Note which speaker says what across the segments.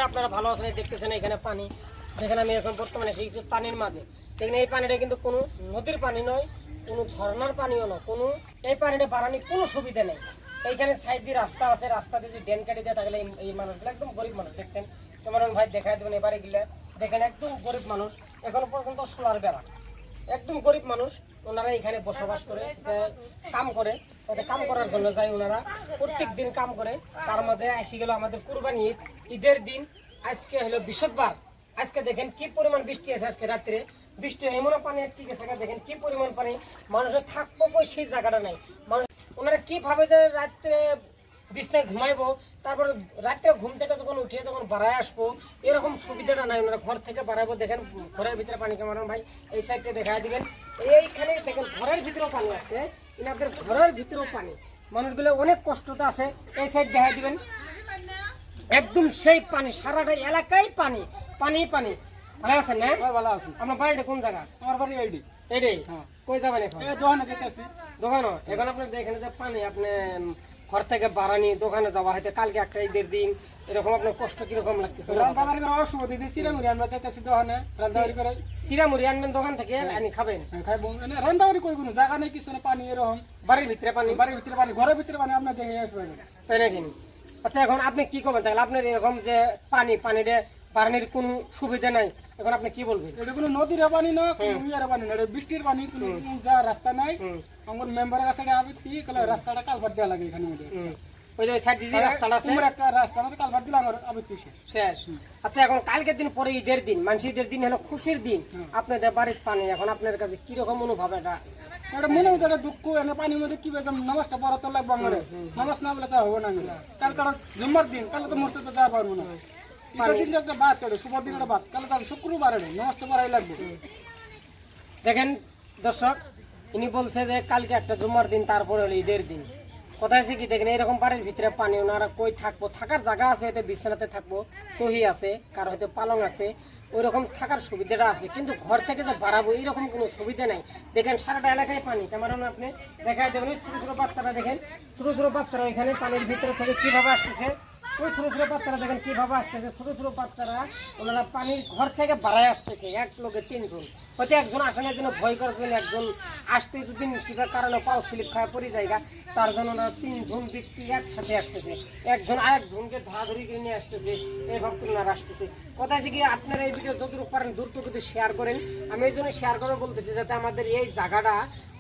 Speaker 1: আপনারা ভালো আছেন, দেখতেছেন এখানে পানি। যেখানে আমি এখন বর্তমানে এসেছি পানির মাঝে। দেখেন এই পানিটা কিন্তু কোনো নদীর পানি নয়, কোনো ঝর্ণার পানিও নয়, কোনো এই পানিটা বাড়ানোর কোনো সুবিধা নেই। এইখানে সাইড দিয়ে রাস্তা আছে, রাস্তা দিয়ে যদি ড্রেন কাটি দেয় তাহলে এই মানুষগুলো একদম গরিব মানুষ। দেখছেন তোমার ভাই দেখাই দেবেন এবারে গেলে দেখেন একদম গরিব মানুষ, এখনো পর্যন্ত সোলার বেড়া, একদম গরিব মানুষ। ওনারা এখানে বসবাস করে কাম করে, কাম করার জন্য যায় ওনারা, প্রত্যেক দিন কাম করে। তার মধ্যে আসি গেল আমাদের কুরবানি ঈদ, ঈদের দিন। আজকে হলো বৃহস্পতিবার। আজকে দেখেন কি পরিমাণ বৃষ্টি আছে, আজকে রাত্রে বৃষ্টি এমন পানি কি গেছে, দেখেন কি পরিমাণ পানি। মানুষের থাকবো কই সেই জায়গাটা নাই। মানুষ ওনারা কি ভাবে যে রাত্রে বিছনায় ঘুমাইবো, তারপর রাত্রে ঘুম থেকে যখন উঠে যখন বাড়ায় আসবো, এরকম সুবিধাটা নাই। ওনারা ঘর থেকে বাড়াবো। দেখেন ঘরের ভিতরে পানি কেমন ভাই, এই সাইডটা দেখাই দিবেন। এইখানে দেখেন ঘরের ভিতরেও পানি আছে, এনাদের ঘরের ভিতরেও পানি। মানুষগুলো অনেক কষ্টতে আছে। এই সাইড দেখাই দিবেন, একদম সেই পানি, সারাটা এলাকায় পানি পানি পানি। ভালো আছেন না?
Speaker 2: ভালো আছি।
Speaker 1: আপনার বাড়িটা কোন জায়গা?
Speaker 2: আমার বাড়ি এইডি।
Speaker 1: এটাই কই যাবেন এখন?
Speaker 2: দোকানে যেতেছি।
Speaker 1: দোকানও এখন আপনার এখানে যে পানি, আপনি ঘর থেকে বাড়ানি দোকানে যাওয়া হয়তো কালকে একটা ঈদের দিন, এরকম আপনার কষ্ট কিরকম লাগতেছে?
Speaker 2: রান্দাবাড়ি করে অসুবিধা দিদি চিরামুড়ি আমরা যেতেছি দোকানে রান্দাবাড়ি করে।
Speaker 1: চিরামুড়ি আনবেন দোকান থেকে, আনি খাবেন?
Speaker 2: খাইবো রান্দাবাড়ি করবো না, জায়গা নেই কিছু না, পানি এরকম
Speaker 1: বাড়ির ভিতরে পানি,
Speaker 2: বাড়ির ভিতরে পানি, ঘরের ভিতরে পানি, আপনার দেখে আসবেন
Speaker 1: তাই নাকি? আচ্ছা এখন আপনি কি করবেন তাহলে? আপনার এরকম যে পানিটা বাড়ানির কোনো সুবিধা নাই, এখন আপনি কি বলবেন?
Speaker 2: এটা কোনো নদীর পানি না, কোনো ইয়ার পানি না, এটা বৃষ্টির পানি। কোনো যা রাস্তা নাই, আমার মেম্বারের কাছে আবৃত্তি রাস্তাটা কালভার দেওয়া লাগে এখানে।
Speaker 1: ওই যে সাইড দিয়ে রাস্তাটা আছে,
Speaker 2: একটা রাস্তা আমাদের কালভার দিলে আমার আবৃত্তি
Speaker 1: শেষ। আচ্ছা এখন কালকের দিন পরে ঈদের দিন, মানুষ ঈদের দিন হলো খুশির দিন, আপনাদের বাড়ির পানি এখন আপনার কাছে কিরকম অনুভব?
Speaker 2: এটা মনে হচ্ছে একটা দুঃখ, এনে পানির মধ্যে কি বেজম নামাজটা পড়া তো লাগবে আমার। নামাজ না বলে তা হবে না। কালকে জুম্মার দিন, কালকে তো মসজিদে তো যাওয়া পারবো না। ঈদের দিন একটা বাদ করে, শুক্র দিন একটা বাদ, কালকে তো শুক্রবার নামাজটা পড়াই লাগবে।
Speaker 1: দেখেন দর্শক, ইনি বলছে যে কালকে একটা জুম্মার দিন, তারপরে হলো ঈদের দিন। কথা আছে কি, দেখেন এরকম বাড়ির ভিতরে পানি, ওনারা কই থাকবো? থাকার জায়গা আছে, হয়তো বিছানাতে থাকবো, সহি আছে, কারো হয়তো পালং আছে, ওই রকম থাকার সুবিধাটা আছে। কিন্তু ঘর থেকে যে বাড়াবো এরকম কোনো সুবিধা নাই। দেখেন সারাটা এলাকায় পানি। তেমন আপনি দেখাই দেবেন ছোট ছোট বাচ্চারা, দেখেন ছোট ছোট বাচ্চারা ওইখানে পানির ভিতরে থেকে কিভাবে আসতেছে। ওই ছোট ছোট বাচ্চারা দেখেন কিভাবে আসতেছে, ছোট ছোট বাচ্চারা ওনারা পানির ঘর থেকে বাড়ায় আসতেছে। এক লোকে তিনজন, হয়তো একজন আসানোর জন্য ভয় করার জন্য, একজন আসতে যদি সেটার কারণে পাও স্লিপ খাওয়া পড়ে জায়গা, তার জন্য ওনারা তিনজন ব্যক্তি একসাথে আসতেছে। একজন আরেকজনকে ধরাধরি করে নিয়ে আসতেছে, এইভাবে ওনারা আসতেছে। কথা আছে কি, আপনারা এই ভিডিও যতটুকু পারেন দ্রুত কিন্তু শেয়ার করেন। আমি এই জন্য শেয়ার করে বলতেছি যাতে আমাদের এই জায়গাটা,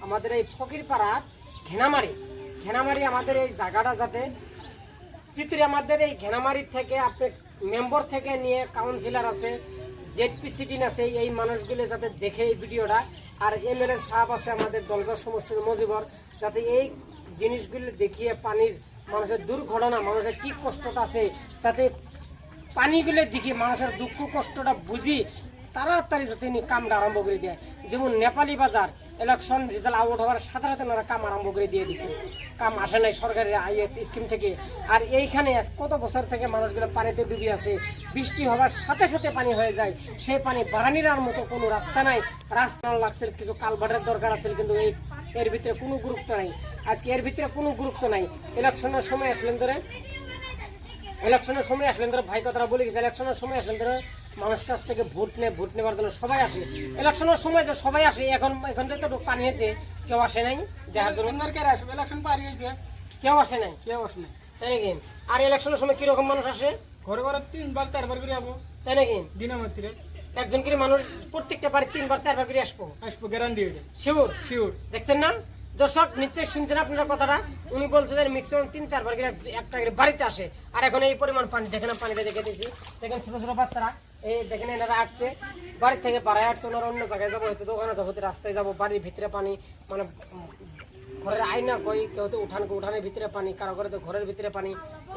Speaker 1: আমাদের এই ফকিরপাড়ার ঘেনামারি আমাদের এই জায়গাটা যাতে চিত্রে, আমাদের এই ঘেনামারি থেকে আপনি মেম্বার থেকে নিয়ে কাউন্সিলর আছে, জেডপি সিটিন আছে, এই মানুষগুলো যাতে দেখে এই ভিডিওটা, আর এমএলএ সাহেব আছে আমাদের দলগড় সমষ্টির মজিবর, যাতে এই জিনিসগুলো দেখিয়ে পানির মানুষের দুর্ঘটনা, মানুষের কি কষ্টটা আছে, যাতে পানিগুলো দেখি মানুষের দুঃখ কষ্টটা বুঝি, তাড়াতাড়ি যাতে কামটা আরম্ভ করে দেয়। যেমন নেপালি বাজার ইলেকশন রেজাল্ট আউট হওয়ার সাথে সাথে ওনারা কাম আরম্ভ করে দিয়ে দিচ্ছে, কাম আসে নাই সরকারের স্কিম থেকে। আর এইখানে কত বছর থেকে মানুষগুলো পানিতে ডুবে আছে, বৃষ্টি হওয়ার সাথে সাথে পানি হয়ে যায়। সেই পানি বাড়ানির মতো কোনো রাস্তা নাই। রাস্তা লাগছে, কিছু কালভার্টের দরকার আছে, কিন্তু এর ভিতরে কোনো গুরুত্ব নাই। আজকে এর ভিতরে কোনো গুরুত্ব নাই। ইলেকশনের সময় আসলেন ধরে ভাই কথাটা বলে গেছে, ইলেকশনের সময় আসলেন ধরে মানুষ কাছ থেকে ভোট নেবার জন্য সবাই আসে। ইলেকশনের সময় যে সবাই আসে, এখন তো পানি হয়েছে, কেউ আসে নাই দেখার জন্য।
Speaker 2: ইলেকশন পার হয়েছে,
Speaker 1: কেউ আসে নাই, তাই নাকি? আর ইলেকশনের সময় কিরকম মানুষ আসে?
Speaker 2: ঘরে ঘরে 3বার 4বার করে যাবো,
Speaker 1: তাই নাকি?
Speaker 2: দিনের মধ্যে
Speaker 1: একজন করে মানুষ প্রত্যেকটা বাড়ি 3বার 4বার করে আসবো,
Speaker 2: গ্যারান্টি।
Speaker 1: শিওর। দেখছেন না দর্শক, নিশ্চয়ই শুনছেন আপনারা কথাটা। উনি বলছে যে ম্যাক্সিমাম 3-4বার করে একটা করে বাড়িতে আসে। আর এখন এই পরিমাণ পানি, দেখেন পানিটা দেখে দিয়েছি, দেখেন ছোট ছোট বাচ্চারা, এই দেখেন এনারা আসছে বাড়ি থেকে বাড়ায় আসছে, ওনারা অন্য জায়গায় যাবো, হয়তো দোকানে যাবো, রাস্তায় যাবো, বাড়ির ভিতরে পানি, মানে ঘরের আয়না কই, কেউ তো উঠানের ভিতরে পানি, কারো ঘরে তো ঘরের ভিতরে পানি।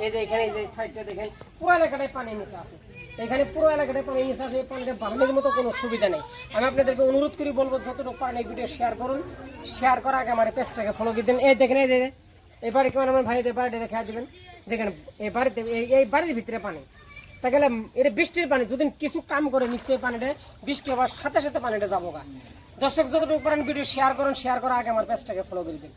Speaker 1: এই যে এখানে এই যে সাইডটা দেখেন পুরো এলাকাটাই পানি নিচে আছে, এখানে পুরো এলাকাটাই পানি নিচে আছে। এই পানিটা বাড়ানোর মতো কোনো সুবিধা নেই। আমি আপনাদেরকে অনুরোধ করি বলবো, যতটুকু পারেন এই ভিডিও শেয়ার করুন। শেয়ার করার আগে আমার পেজটাকে ফলো করে দেন। এই দেখেন এই বাড়ি কেমন, আমার ভাইদের বাড়িটা দেখা দেবেন। দেখেন এই বাড়িতে, এই বাড়ির ভিতরে পানি, তা গেলে এটা বৃষ্টির পানি। যদি কিছু কাম করে নিশ্চয়ই পানিটা বৃষ্টি হওয়ার সাথে সাথে পানিটা যাবো গা। দর্শক যতটুকু পারেন ভিডিও শেয়ার করুন। শেয়ার করার আগে আমার পেজটাকে ফলো করে দিন।